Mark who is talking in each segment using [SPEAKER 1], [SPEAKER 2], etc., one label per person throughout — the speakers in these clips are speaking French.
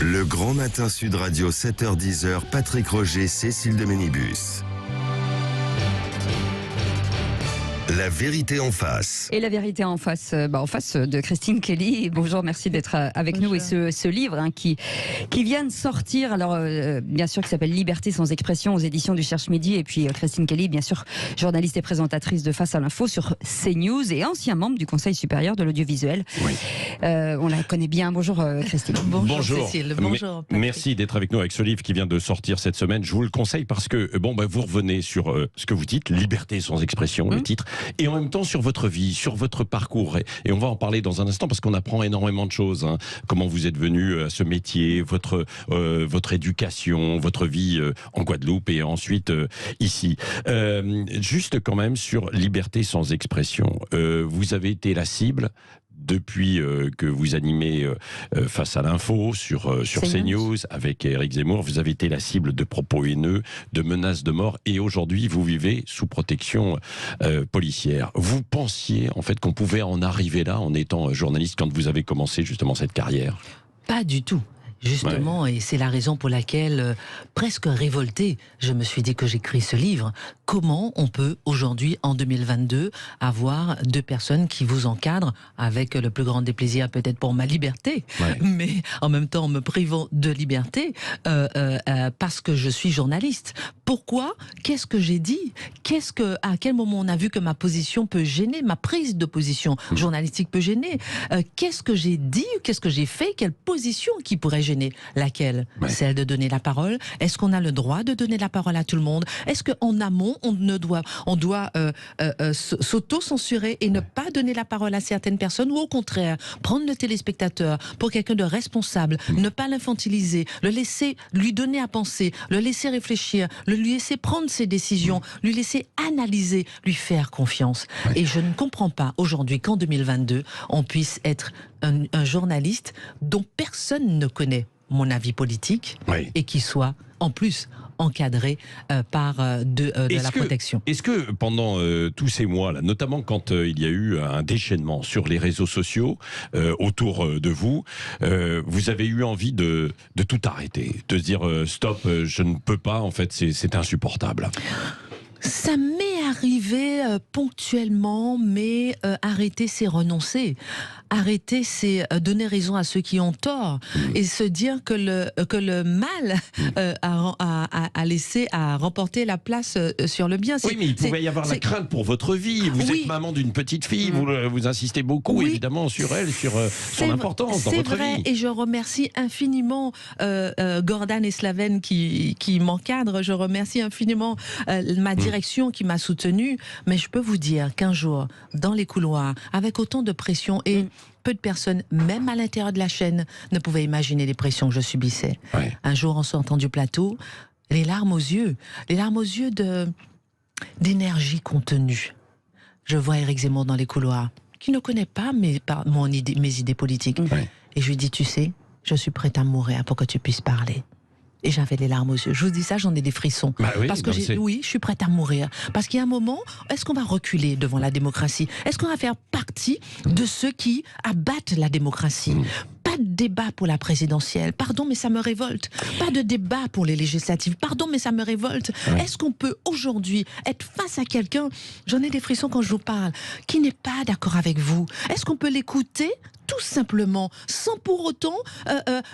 [SPEAKER 1] Le Grand Matin Sud Radio, 7h-10h, Patrick Roger, Cécile de Ménibus. La vérité en face.
[SPEAKER 2] Et la vérité en face de Christine Kelly. Bonjour, merci d'être avec nous. Et ce livre qui vient de sortir, alors bien sûr, qui s'appelle Liberté sans expression aux éditions du Cherche Midi. Et puis Christine Kelly, bien sûr, journaliste et présentatrice de Face à l'info sur CNews et ancien membre du Conseil supérieur de l'audiovisuel. Oui. On la connaît bien. Bonjour Christine.
[SPEAKER 3] Bonjour
[SPEAKER 4] Cécile. Bonjour.
[SPEAKER 3] Merci d'être avec nous avec ce livre qui vient de sortir cette semaine. Je vous le conseille parce que vous revenez sur ce que vous dites, Liberté sans expression, le titre. Et en même temps sur votre vie, sur votre parcours. Et on va en parler dans un instant parce qu'on apprend énormément de choses. Comment vous êtes venu à ce métier, votre éducation, votre vie en Guadeloupe et ensuite ici. Juste quand même sur Liberté sans expression. Vous avez été la cible depuis que vous animez Face à l'info sur CNews avec Éric Zemmour. Vous avez été la cible de propos haineux, de menaces de mort et aujourd'hui vous vivez sous protection policière. Vous pensiez en fait qu'on pouvait en arriver là en étant journaliste quand vous avez commencé justement cette carrière?
[SPEAKER 4] Pas du tout. Justement, et c'est la raison pour laquelle, presque révoltée, je me suis dit que j'écris ce livre. Comment on peut aujourd'hui, en 2022, avoir deux personnes qui vous encadrent avec le plus grand des plaisirs, peut-être pour ma liberté, mais en même temps en me privant de liberté, parce que je suis journaliste. Pourquoi? Qu'est-ce que j'ai dit? À quel moment on a vu que ma position peut gêner, ma prise de position journalistique peut gêner? Qu'est-ce que j'ai dit? Qu'est-ce que j'ai fait? Quelle position qui pourrait gêner? Laquelle? Celle de donner la parole? Est-ce qu'on a le droit de donner la parole à tout le monde? Est-ce qu'en amont, on doit s'auto-censurer et ne pas donner la parole à certaines personnes, ou au contraire, prendre le téléspectateur pour quelqu'un de responsable, ne pas l'infantiliser, le laisser lui donner à penser, le laisser réfléchir, lui laisser prendre ses décisions, lui laisser analyser, lui faire confiance. Et je ne comprends pas aujourd'hui qu'en 2022, on puisse être un journaliste dont personne ne connaît mon avis politique et qui soit en plus encadré par de la protection.
[SPEAKER 3] Est-ce que pendant tous ces mois-là, notamment quand il y a eu un déchaînement sur les réseaux sociaux autour de vous, vous avez eu envie de tout arrêter, de se dire stop, je ne peux pas, en fait c'est insupportable?
[SPEAKER 4] Ça m'est arrivé ponctuellement, mais arrêter, c'est renoncer. Arrêter, c'est donner raison à ceux qui ont tort et se dire que le mal a remporté la place sur le bien.
[SPEAKER 3] Oui, mais il pouvait y avoir la crainte pour votre vie. Vous êtes maman d'une petite fille, vous insistez beaucoup évidemment sur elle, sur son importance dans votre vie. C'est vrai,
[SPEAKER 4] et je remercie infiniment Gordane et Slaven qui m'encadrent. Je remercie infiniment ma direction qui m'a soutenue. Mais je peux vous dire qu'un jour, dans les couloirs, avec autant de pression et peu de personnes, même à l'intérieur de la chaîne, ne pouvaient imaginer les pressions que je subissais. Un jour, en sortant du plateau, les larmes aux yeux d'énergie contenue. Je vois Éric Zemmour dans les couloirs, qui ne connaît pas mes idées politiques. Et je lui dis, tu sais, je suis prête à mourir pour que tu puisses parler. Et j'avais les larmes aux yeux. Je vous dis ça, j'en ai des frissons. Parce que je suis prête à mourir. Parce qu'il y a un moment, est-ce qu'on va reculer devant la démocratie? Est-ce qu'on va faire partie de ceux qui abattent la démocratie? Pas de débat pour la présidentielle, pardon, mais ça me révolte. Pas de débat pour les législatives, pardon, mais ça me révolte. Est-ce qu'on peut aujourd'hui être face à quelqu'un, j'en ai des frissons quand je vous parle, qui n'est pas d'accord avec vous? Est-ce qu'on peut l'écouter tout simplement, sans pour autant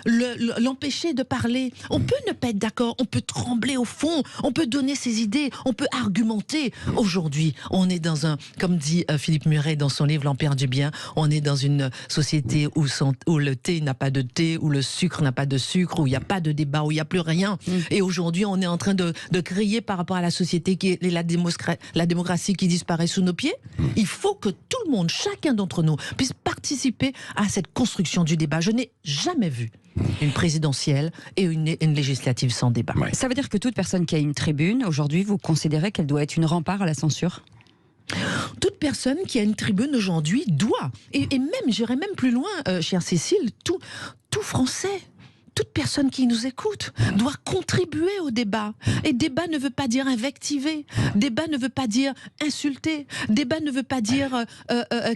[SPEAKER 4] l'empêcher de parler? On peut ne pas être d'accord, on peut trembler au fond, on peut donner ses idées, on peut argumenter. Aujourd'hui, on est dans comme dit Philippe Muret dans son livre L'Empire du bien, on est dans une société où le thé n'a pas de thé, où le sucre n'a pas de sucre, où il n'y a pas de débat, où il n'y a plus rien. Et aujourd'hui, on est en train de crier par rapport à la société qui est la démocratie qui disparaît sous nos pieds. Il faut que tout le monde, chacun d'entre nous, puisse participer à cette construction du débat. Je n'ai jamais vu une présidentielle et une législative sans débat.
[SPEAKER 2] Ça veut dire que toute personne qui a une tribune, aujourd'hui, vous considérez qu'elle doit être une rempart à la censure?
[SPEAKER 4] Toute personne qui a une tribune aujourd'hui doit, et même, j'irai même plus loin, chère Cécile, tout Français, toute personne qui nous écoute doit contribuer au débat. Et débat ne veut pas dire invectiver, débat ne veut pas dire insulter, débat ne veut pas dire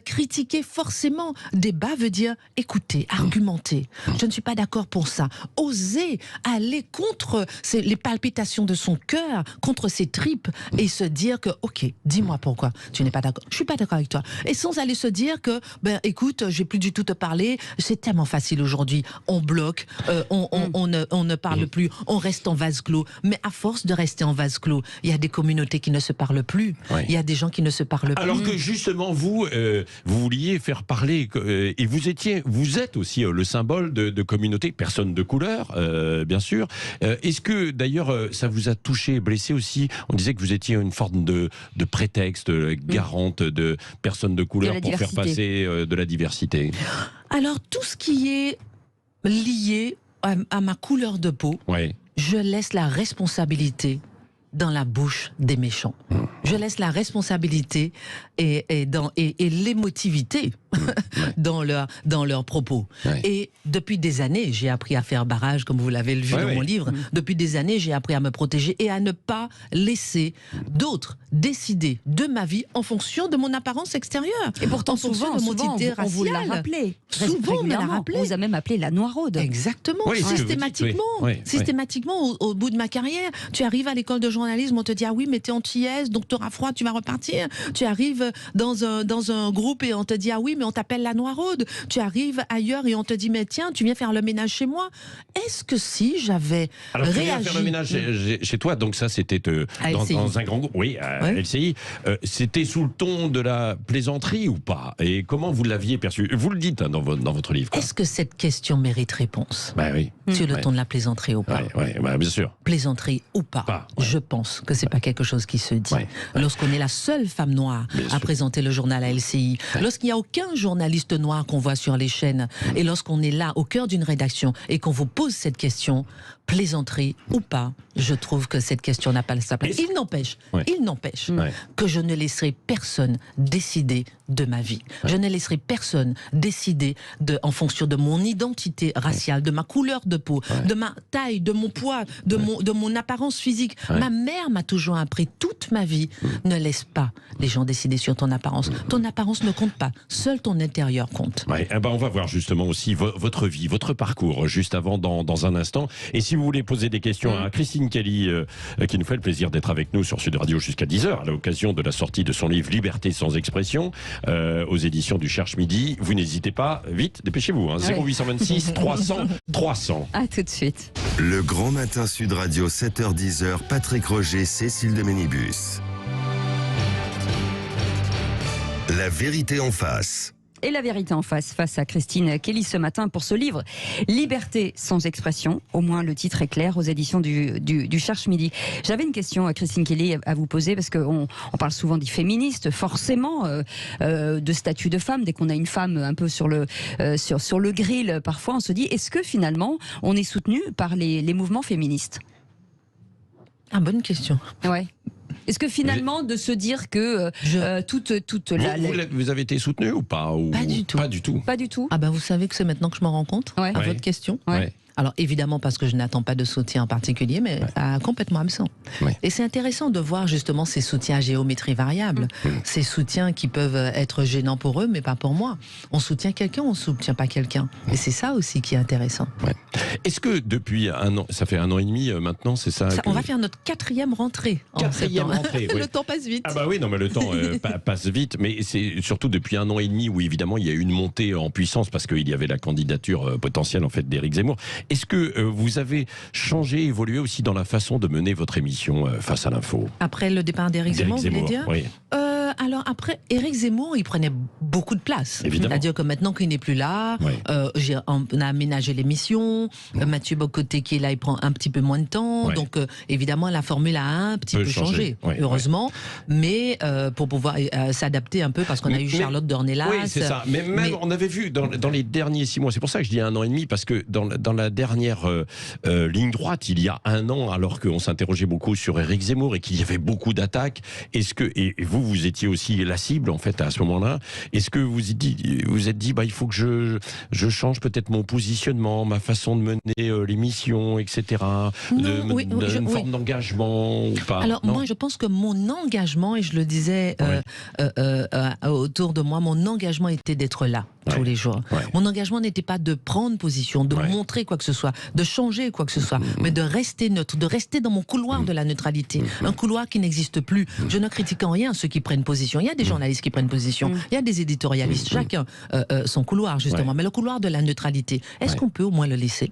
[SPEAKER 4] critiquer forcément. Débat veut dire écouter, argumenter. Je ne suis pas d'accord pour ça. Oser aller contre les palpitations de son cœur, contre ses tripes, et se dire que, ok, dis-moi pourquoi tu n'es pas d'accord. Je suis pas d'accord avec toi. Et sans aller se dire que, écoute, je vais plus du tout te parler. C'est tellement facile aujourd'hui. On bloque, on ne parle plus, on reste en vase clos. Mais à force de rester en vase clos, il y a des communautés qui ne se parlent plus. Il y a des gens qui ne se parlent plus.
[SPEAKER 3] Alors que justement, vous vouliez faire parler, et vous êtes aussi le symbole de communautés, personnes de couleur, bien sûr. Est-ce que d'ailleurs ça vous a touché, blessé aussi? On disait que vous étiez une forme de prétexte, garante de personnes de couleur pour faire passer de la diversité.
[SPEAKER 4] Alors tout ce qui est lié à ma couleur de peau, je laisse la responsabilité dans la bouche des méchants. Je laisse la responsabilité et l'émotivité dans leurs propos. Et depuis des années, j'ai appris à faire barrage, comme vous l'avez vu dans mon livre. Depuis des années, j'ai appris à me protéger et à ne pas laisser d'autres décider de ma vie en fonction de mon apparence extérieure.
[SPEAKER 2] Et pourtant,
[SPEAKER 4] en fonction de mon identité raciale.
[SPEAKER 2] On vous l'a rappelé.
[SPEAKER 4] Souvent, on me l'a rappelé.
[SPEAKER 2] On vous a même appelé la noiraude.
[SPEAKER 4] Exactement. Systématiquement, au bout de ma carrière, tu arrives à l'école de journalisme, on te dit, ah oui, mais t'es antillaise, donc t'auras froid, tu vas repartir. Tu arrives dans un groupe et on te dit, ah oui, mais on t'appelle la noiraude. Tu arrives ailleurs et on te dit, mais tiens, tu viens faire le ménage chez moi. Est-ce que si j'avais réagi...
[SPEAKER 3] tu viens faire le ménage chez toi, donc ça c'était dans un grand groupe, LCI. C'était sous le ton de la plaisanterie ou pas? Et comment vous l'aviez perçu? Vous le dites dans votre livre.
[SPEAKER 4] Est-ce que cette question mérite réponse? Sur le ton de la plaisanterie ou pas?
[SPEAKER 3] Bien sûr.
[SPEAKER 4] Plaisanterie ou pas, je pense que c'est pas quelque chose qui se dit. Lorsqu'on est la seule femme noire à présenter le journal à LCI, lorsqu'il n'y a aucun journaliste noir qu'on voit sur les chaînes, et lorsqu'on est là au cœur d'une rédaction et qu'on vous pose cette question, plaisanterie ou pas, je trouve que cette question n'a pas sa place. Il n'empêche que je ne laisserai personne décider de ma vie. Je ne laisserai personne décider en fonction de mon identité raciale, de ma couleur de peau, de ma taille, de mon poids, de mon apparence physique. Ma mère m'a toujours appris toute ma vie, ne laisse pas les gens décider sur ton apparence. Ton apparence ne compte pas, seul ton intérieur compte.
[SPEAKER 3] On va voir justement aussi votre vie, votre parcours, juste avant, dans un instant. Et si vous voulez poser des questions à Christine Kelly, qui nous fait le plaisir d'être avec nous sur Sud Radio jusqu'à 10h, à l'occasion de la sortie de son livre Liberté sans expression, aux éditions du Cherche Midi, vous n'hésitez pas, vite, dépêchez-vous, 0826 300 300.
[SPEAKER 2] À tout de suite.
[SPEAKER 1] Le Grand Matin Sud Radio, 7h-10h, Patrick Roger, Cécile de Ménibus. La vérité en face.
[SPEAKER 2] Et la vérité en face à Christine Kelly ce matin pour ce livre Liberté sans expression. Au moins le titre est clair, aux éditions du Cherche Midi. J'avais une question à Christine Kelly à vous poser, parce qu'on parle souvent des féministes, forcément, de statut de femme. Dès qu'on a une femme un peu sur le grill, parfois on se dit, est-ce que finalement on est soutenu par les mouvements féministes?
[SPEAKER 4] Bonne question.
[SPEAKER 2] Est-ce que finalement, de se dire que
[SPEAKER 3] vous avez été soutenu ou pas?
[SPEAKER 4] Pas du tout.
[SPEAKER 3] Pas du tout.
[SPEAKER 2] Pas du tout.
[SPEAKER 4] Vous savez que c'est maintenant que je me rends compte à votre question. Alors évidemment parce que je n'attends pas de soutien en particulier, mais complètement absent. Et c'est intéressant de voir justement ces soutiens à géométrie variable, ces soutiens qui peuvent être gênants pour eux, mais pas pour moi. On soutient quelqu'un, on soutient pas quelqu'un. Et c'est ça aussi qui est intéressant.
[SPEAKER 3] Est-ce que depuis un an, ça fait 1 an et demi maintenant, c'est ça,
[SPEAKER 4] on va faire notre 4e rentrée. Le temps passe vite.
[SPEAKER 3] Non, mais le temps passe vite, mais c'est surtout depuis 1 an et demi où évidemment il y a eu une montée en puissance parce qu'il y avait la candidature potentielle en fait d'Éric Zemmour. Est-ce que vous avez changé, évolué aussi dans la façon de mener votre émission Face à l'info? Après
[SPEAKER 4] le départ d'Éric Zemmour, vous voulez dire? Alors après, Éric Zemmour, il prenait beaucoup de place. C'est-à-dire que maintenant qu'il n'est plus là, on a aménagé l'émission. Mathieu Bocoté qui est là, il prend un petit peu moins de temps. Donc évidemment, la formule a un petit peu changé, heureusement. Mais pour pouvoir s'adapter un peu, parce qu'on a eu Charlotte Dornelas.
[SPEAKER 3] Oui, c'est ça. Mais on avait vu dans les derniers 6 mois, c'est pour ça que je dis 1 an et demi, parce que dans la dernière ligne droite, il y a 1 an, alors qu'on s'interrogeait beaucoup sur Éric Zemmour et qu'il y avait beaucoup d'attaques, et vous étiez aussi la cible en fait à ce moment-là. Est-ce que vous êtes dit, bah, il faut que je change peut-être mon positionnement, ma façon de mener l'émission, etc. Une forme d'engagement ou pas?
[SPEAKER 4] Alors moi, je pense que mon engagement, et je le disais autour de moi, mon engagement était d'être là tous les jours. Mon engagement n'était pas de prendre position, de montrer quoi que ce soit, de changer quoi que ce soit, mais de rester neutre, de rester dans mon couloir de la neutralité. Un couloir qui n'existe plus. Je ne critique en rien ceux qui prennent position. Il y a des journalistes qui prennent position, il y a des éditorialistes, chacun son couloir justement. Mais le couloir de la neutralité, est-ce qu'on peut au moins le laisser?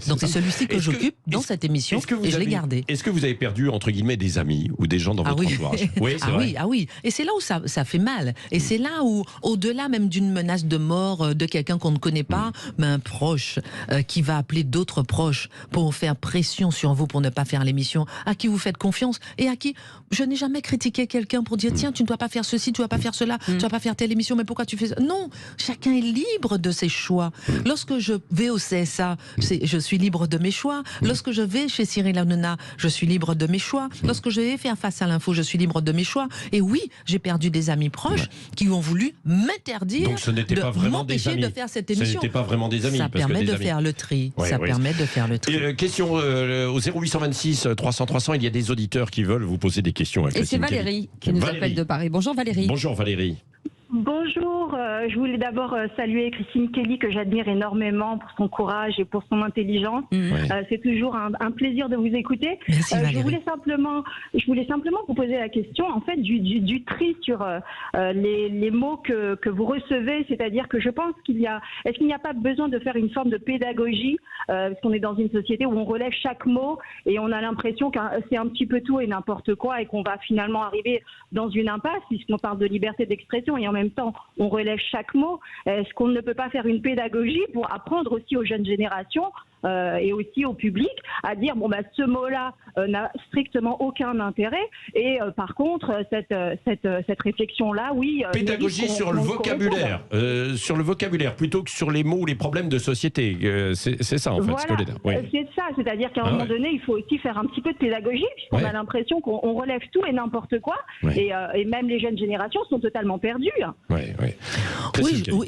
[SPEAKER 4] Donc c'est celui-ci que j'occupe dans cette émission et je l'ai gardé.
[SPEAKER 3] Est-ce que vous avez perdu entre guillemets des amis ou des gens dans votre entourage?
[SPEAKER 4] Oui. Et c'est là où ça fait mal. Et c'est là où, au-delà même d'une menace de mort de quelqu'un qu'on ne connaît pas, mais un proche qui va appeler d'autres proches pour faire pression sur vous pour ne pas faire l'émission, à qui vous faites confiance et à qui je n'ai jamais critiqué quelqu'un pour dire tiens, tu ne dois pas faire ceci, tu ne dois pas faire cela, tu ne dois pas faire telle émission, mais pourquoi tu fais ça? Non, chacun est libre de ses choix. Lorsque je vais au CSA, je suis libre de mes choix. Lorsque je vais chez Cyril Hanouna, je suis libre de mes choix. Lorsque je vais faire Face à l'info, je suis libre de mes choix. Et oui, j'ai perdu des amis proches qui ont voulu m'interdire de m'empêcher de faire cette émission.
[SPEAKER 3] Ce n'était pas vraiment des amis.
[SPEAKER 4] Ça permet de faire le tri. Ça permet de faire le tri.
[SPEAKER 3] Question au 0826 300 300, il y a des auditeurs qui veulent vous poser des questions.
[SPEAKER 2] Et c'est Valérie qui nous appelle de Paris. Bonjour Valérie.
[SPEAKER 3] Bonjour Valérie.
[SPEAKER 5] Bonjour, je voulais d'abord saluer Christine Kelly que j'admire énormément pour son courage et pour son intelligence. C'est toujours un plaisir de vous écouter.
[SPEAKER 4] Merci,
[SPEAKER 5] je voulais simplement vous poser la question en fait du tri sur les mots que vous recevez, c'est-à-dire que je pense est-ce qu'il n'y a pas besoin de faire une forme de pédagogie parce qu'on est dans une société où on relève chaque mot et on a l'impression que c'est un petit peu tout et n'importe quoi et qu'on va finalement arriver dans une impasse puisqu'on parle de liberté d'expression et en même temps on relève chaque mot. Est-ce qu'on ne peut pas faire une pédagogie pour apprendre aussi aux jeunes générations et aussi au public à dire ce mot-là n'a strictement aucun intérêt et par contre cette réflexion-là,
[SPEAKER 3] pédagogie sur le vocabulaire, plutôt que sur les mots ou les problèmes de société. C'est ça en fait.
[SPEAKER 5] Voilà,
[SPEAKER 3] ce que je veux dire.
[SPEAKER 5] c'est ça, c'est-à-dire qu'à un moment donné, il faut aussi faire un petit peu de pédagogie puisqu'on a l'impression qu'on relève tout et n'importe quoi et même les jeunes générations sont totalement perdues.
[SPEAKER 4] Oui,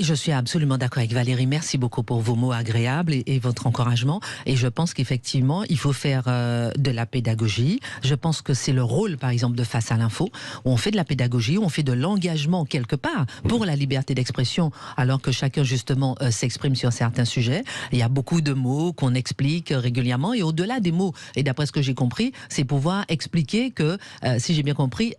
[SPEAKER 4] je suis absolument d'accord avec Valérie. Merci beaucoup pour vos mots agréables et votre encouragement. Et je pense qu'effectivement, il faut faire de la pédagogie. Je pense que c'est le rôle, par exemple, de Face à l'info, où on fait de la pédagogie, où on fait de l'engagement quelque part pour la liberté d'expression, alors que chacun, justement, s'exprime sur certains sujets. Il y a beaucoup de mots qu'on explique régulièrement. Et au-delà des mots, et d'après ce que j'ai compris, c'est pouvoir expliquer que, si j'ai bien compris,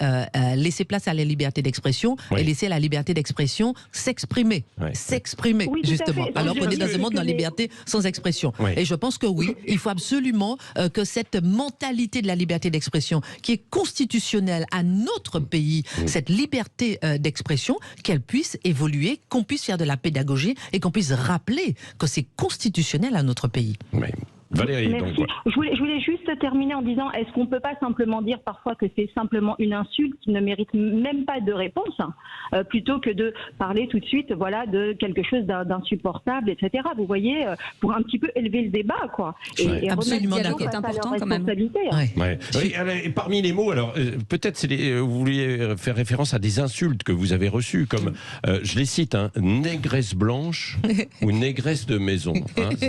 [SPEAKER 4] laisser place à la liberté d'expression et laisser la liberté d'expression s'exprimer. S'exprimer, justement. Alors qu'on est dans un monde dans la liberté sans expression. Et je pense que oui, il faut absolument que cette mentalité de la liberté d'expression, qui est constitutionnelle à notre pays, cette liberté d'expression, qu'elle puisse évoluer, qu'on puisse faire de la pédagogie et qu'on puisse rappeler que c'est constitutionnel à notre pays.
[SPEAKER 3] Valérie,
[SPEAKER 5] merci. Donc, je voulais juste terminer en disant, est-ce qu'on ne peut pas simplement dire parfois que c'est simplement une insulte qui ne mérite même pas de réponse, plutôt que de parler tout de suite de quelque chose d'insupportable, etc. Vous voyez, pour un petit peu élever le débat, quoi. Et
[SPEAKER 4] absolument d'accord.
[SPEAKER 2] C'est important quand même.
[SPEAKER 3] Et parmi les mots, alors peut-être vous vouliez faire référence à des insultes que vous avez reçues, comme, je les cite, négresse blanche ou négresse de maison.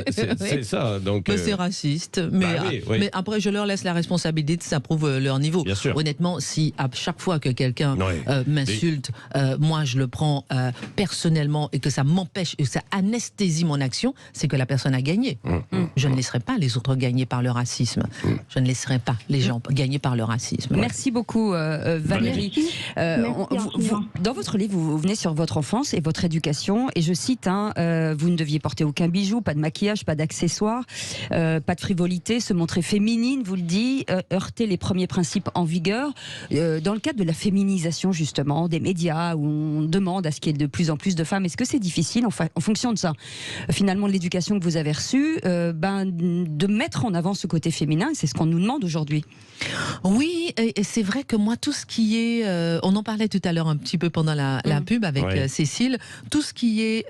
[SPEAKER 3] C'est ça, donc...
[SPEAKER 4] C'est raciste, mais après je leur laisse la responsabilité, ça prouve leur niveau. Honnêtement, si à chaque fois que quelqu'un m'insulte, moi je le prends personnellement et que ça m'empêche, et que ça anesthésie mon action, c'est que la personne a gagné. Je ne laisserai pas les autres gagner par le racisme. Je ne laisserai pas les gens gagner par le racisme.
[SPEAKER 2] Merci beaucoup Valérie. Dans votre livre, vous venez sur votre enfance et votre éducation, et je cite, vous ne deviez porter aucun bijou, pas de maquillage, pas d'accessoires. Pas de frivolité, se montrer féminine, vous le dites, heurter les premiers principes en vigueur. Dans le cadre de la féminisation, justement, des médias, où on demande à ce qu'il y ait de plus en plus de femmes, est-ce que c'est difficile, en fonction de ça, finalement, de l'éducation que vous avez reçue, de mettre en avant ce côté féminin? C'est ce qu'on nous demande aujourd'hui.
[SPEAKER 4] Oui, et c'est vrai que moi, tout ce qui est... on en parlait tout à l'heure un petit peu pendant la pub avec Cécile, tout ce qui est...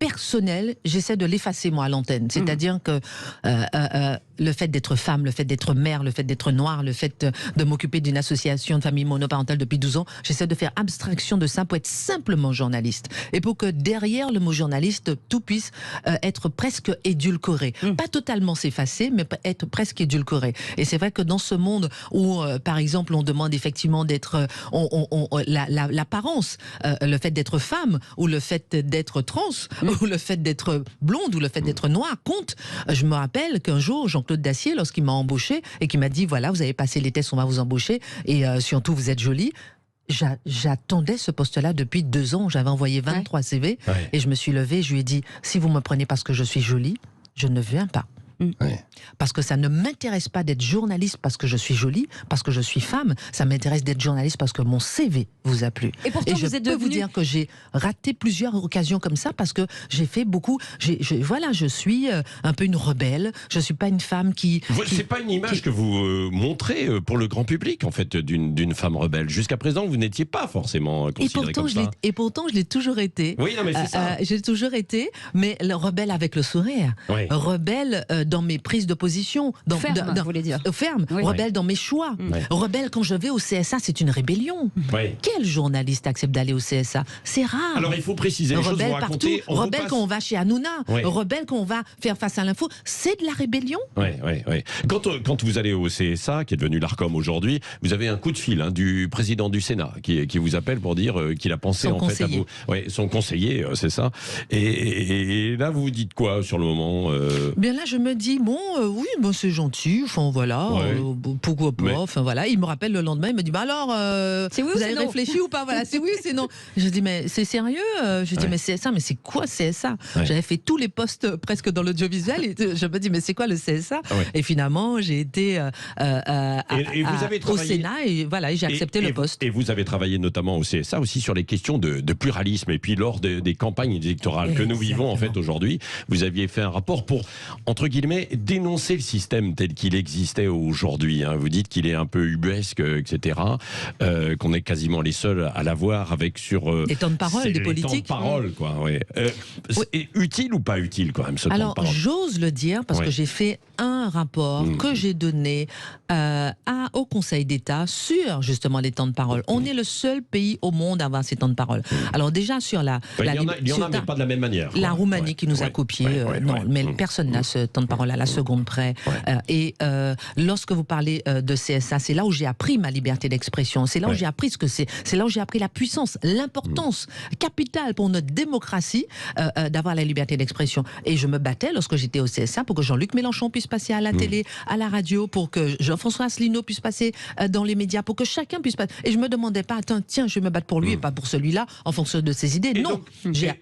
[SPEAKER 4] personnel, j'essaie de l'effacer moi à l'antenne. C'est-à-dire que le fait d'être femme, le fait d'être mère, le fait d'être noire, le fait de m'occuper d'une association de famille monoparentale depuis 12 ans, j'essaie de faire abstraction de ça pour être simplement journaliste. Et pour que derrière le mot journaliste, tout puisse être presque édulcoré. Pas totalement s'effacer, mais être presque édulcoré. Et c'est vrai que dans ce monde où, par exemple, on demande effectivement d'être... l'apparence, le fait d'être femme, ou le fait d'être trans, ou le fait d'être blonde, ou le fait d'être noire compte. Je me rappelle qu'un jour, Jean-Claude Dacier, lorsqu'il m'a embauché et qui m'a dit, voilà, vous avez passé les tests, on va vous embaucher, et surtout, vous êtes jolie. J'attendais ce poste-là depuis 2 ans. J'avais envoyé 23 CV et je me suis levée. Je lui ai dit, si vous me prenez parce que je suis jolie, je ne viens pas. Parce que ça ne m'intéresse pas d'être journaliste parce que je suis jolie, parce que je suis femme. Ça m'intéresse d'être journaliste parce que mon CV vous a plu.
[SPEAKER 2] Et pourtant,
[SPEAKER 4] je peux vous dire que j'ai raté plusieurs occasions comme ça parce que j'ai fait beaucoup. Voilà, je suis un peu une rebelle. Je suis pas une femme qui.
[SPEAKER 3] C'est pas une image que vous montrez pour le grand public en fait d'une femme rebelle. Jusqu'à présent, vous n'étiez pas forcément considérée comme ça.
[SPEAKER 4] Et pourtant, je l'ai toujours été.
[SPEAKER 3] Oui, non, mais c'est ça.
[SPEAKER 4] J'ai toujours été, mais rebelle avec le sourire.
[SPEAKER 3] Oui.
[SPEAKER 4] Rebelle dans mes prises de position.
[SPEAKER 2] Ferme, vous voulez dire.
[SPEAKER 4] Ferme.
[SPEAKER 2] Oui.
[SPEAKER 4] Rebelle dans mes choix. Rebelle quand je vais au CSA, c'est une rébellion. Quel journaliste accepte d'aller au CSA? C'est rare.
[SPEAKER 3] Alors il faut préciser les choses, vous racontez.
[SPEAKER 4] Rebelle quand on va chez Hanouna. Rebelle quand on va faire face à l'info. C'est de la rébellion.
[SPEAKER 3] Oui. Quand vous allez au CSA, qui est devenu l'ARCOM aujourd'hui, vous avez un coup de fil du président du Sénat qui vous appelle pour dire qu'il a pensé
[SPEAKER 4] son
[SPEAKER 3] en
[SPEAKER 4] conseiller.
[SPEAKER 3] fait à vous. Oui, son conseiller, c'est ça. Et là, vous vous dites quoi sur le moment
[SPEAKER 4] Bien là, je me dis oui, c'est gentil. Enfin voilà, pourquoi pas. Enfin voilà, il me rappelle le lendemain, il me dit alors,
[SPEAKER 2] c'est oui
[SPEAKER 4] vous avez réfléchi ou pas? Voilà, c'est oui, c'est non. Je dis mais c'est sérieux? Je dis mais CSA, mais c'est quoi CSA? J'avais fait tous les postes presque dans l'audiovisuel et je me dis mais c'est quoi le CSA? Et finalement, j'ai été
[SPEAKER 3] vous avez
[SPEAKER 4] au Sénat et voilà, et j'ai accepté le poste.
[SPEAKER 3] Et vous avez travaillé notamment au CSA aussi sur les questions de pluralisme et puis lors des campagnes électorales que nous vivons en fait aujourd'hui, vous aviez fait un rapport pour entre guillemets dénoncer le système tel qu'il existait aujourd'hui. Vous dites qu'il est un peu ubuesque, etc. Qu'on est quasiment les seuls à l'avoir avec sur
[SPEAKER 4] les temps de parole des politiques.
[SPEAKER 3] Temps de parole, quoi. C'est utile ou pas utile quand même ce temps de parole?
[SPEAKER 4] Alors j'ose le dire parce que j'ai fait un rapport que j'ai donné au Conseil d'État sur justement les temps de parole. On est le seul pays au monde à avoir ces temps de parole. Alors déjà sur
[SPEAKER 3] il y en a mais pas de la même manière.
[SPEAKER 4] La Roumanie qui nous a copié, mais personne n'a ce temps de parole à la seconde près. Et lorsque vous parlez de CSA, c'est là où j'ai appris ma liberté d'expression. C'est là où j'ai appris ce que c'est. C'est là où j'ai appris la puissance, l'importance capitale pour notre démocratie d'avoir la liberté d'expression. Et je me battais lorsque j'étais au CSA pour que Jean-Luc Mélenchon puisse passer à la télé, à la radio, pour que Jean-François Asselineau puisse passer dans les médias, pour que chacun puisse passer. Et je me demandais pas, tiens, je vais me battre pour lui et pas pour celui-là en fonction de ses idées.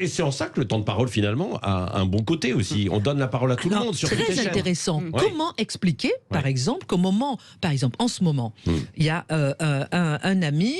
[SPEAKER 3] Et c'est en ça que le temps de parole finalement a un bon côté aussi. On donne la parole à tout le monde sur
[SPEAKER 4] très intéressant. Comment expliquer, par exemple, en ce moment, il y a un ami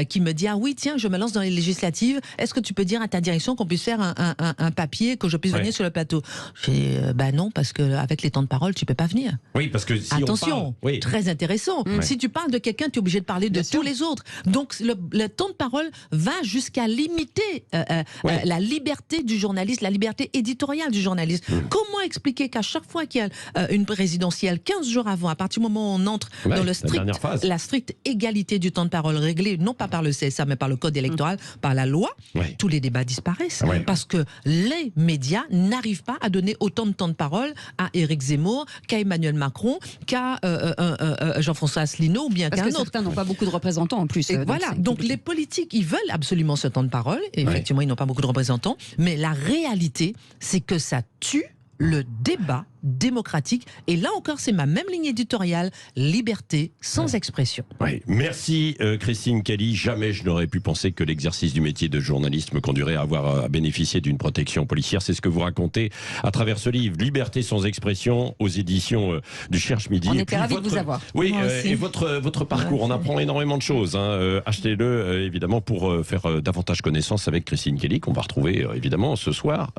[SPEAKER 4] qui me dit oui, tiens, je me lance dans les législatives. Est-ce que tu peux dire à ta direction qu'on puisse faire un papier que je puisse venir sur le plateau? Je dis non, parce que avec les temps de parole, tu peux pas venir.
[SPEAKER 3] Oui, parce que si
[SPEAKER 4] attention,
[SPEAKER 3] on parle,
[SPEAKER 4] très intéressant. Si tu parles de quelqu'un, tu es obligé de parler de tous les autres. Donc le temps de parole va jusqu'à limiter la liberté du journaliste, la liberté éditoriale du journaliste. Comment expliquer qu'à chaque fois qu'il y a une présidentielle, 15 jours avant, à partir du moment où on entre dans la stricte égalité du temps de parole réglée, non pas par le CSA, mais par le code électoral, par la loi, tous les débats disparaissent. Parce que les médias n'arrivent pas à donner autant de temps de parole à Éric Zemmour, qu'à Emmanuel Macron, qu'à Jean-François Asselineau, ou bien qu'à un autre.
[SPEAKER 2] Certains n'ont pas beaucoup de représentants en plus.
[SPEAKER 4] Donc les politiques, ils veulent absolument ce temps de parole, et effectivement, ils n'ont pas beaucoup de représentants, mais la réalité, c'est que ça tue le débat démocratique. Et là encore, c'est ma même ligne éditoriale, liberté sans expression.
[SPEAKER 3] Merci Christine Kelly. Jamais je n'aurais pu penser que l'exercice du métier de journaliste me conduirait à bénéficier d'une protection policière. C'est ce que vous racontez à travers ce livre, Liberté sans expression, aux éditions du Cherche Midi.
[SPEAKER 2] On était ravis de vous avoir.
[SPEAKER 3] Oui, et votre parcours, on apprend énormément de choses. Achetez-le évidemment pour faire davantage connaissance avec Christine Kelly, qu'on va retrouver évidemment ce soir.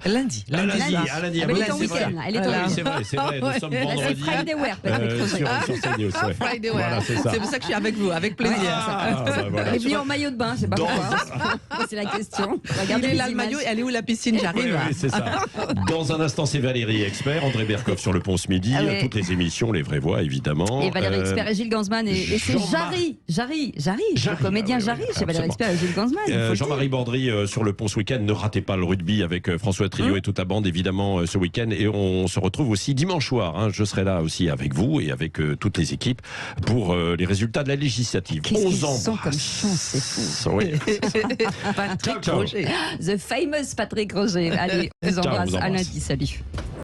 [SPEAKER 4] Lundi.
[SPEAKER 2] Elle est en week-end.
[SPEAKER 4] Voilà.
[SPEAKER 3] Oui, c'est vrai. Nous sommes
[SPEAKER 2] Là, c'est
[SPEAKER 3] vendredi.
[SPEAKER 2] Friday Wear, Patrick Roger.
[SPEAKER 3] Sur CNews, ouais.
[SPEAKER 4] Friday,
[SPEAKER 3] Voilà, c'est ça.
[SPEAKER 4] C'est pour ça que je suis avec vous, avec plaisir.
[SPEAKER 3] Ah, bah voilà.
[SPEAKER 2] Elle est venue en maillot de bain, c'est pas
[SPEAKER 3] Dans-
[SPEAKER 2] pourquoi. C'est la question. Regardez
[SPEAKER 4] Il est
[SPEAKER 2] les
[SPEAKER 4] là le
[SPEAKER 2] images.
[SPEAKER 4] maillot, elle est où la piscine? J'arrive.
[SPEAKER 3] Oui, c'est ça. Dans un instant, c'est Valérie Expert, André Berkoff sur le pont ce midi,
[SPEAKER 2] Ah ouais.
[SPEAKER 3] toutes les émissions, les vraies voix évidemment.
[SPEAKER 2] Et Valérie Expert et Gilles Gansman. Et c'est
[SPEAKER 3] Jean-Marc-
[SPEAKER 2] Jarry, le
[SPEAKER 3] Jarry,
[SPEAKER 2] comédien
[SPEAKER 3] ah oui,
[SPEAKER 2] Jarry,
[SPEAKER 3] oui,
[SPEAKER 2] chez Valérie
[SPEAKER 3] absolument.
[SPEAKER 2] Expert et Gilles Gansman. il faut le dire.
[SPEAKER 3] Jean-Marie Bordry sur le pont ce week-end. Ne ratez pas le rugby avec François Trio et toute la bande évidemment ce week-end. Et on se retrouve aussi dimanche soir. Hein. Je serai là aussi avec vous et avec toutes les équipes pour les résultats de la législative.
[SPEAKER 2] Qu'est-ce
[SPEAKER 3] On
[SPEAKER 2] qu'ils
[SPEAKER 3] embrasse.
[SPEAKER 2] sont comme chance, c'est fou.
[SPEAKER 3] Oui.
[SPEAKER 2] Patrick
[SPEAKER 3] Ciao.
[SPEAKER 2] Roger. The famous Patrick Roger. Allez, on vous
[SPEAKER 3] Ciao, on
[SPEAKER 2] embrasse.
[SPEAKER 3] vous
[SPEAKER 2] À
[SPEAKER 3] embrasse.
[SPEAKER 2] lundi, salut.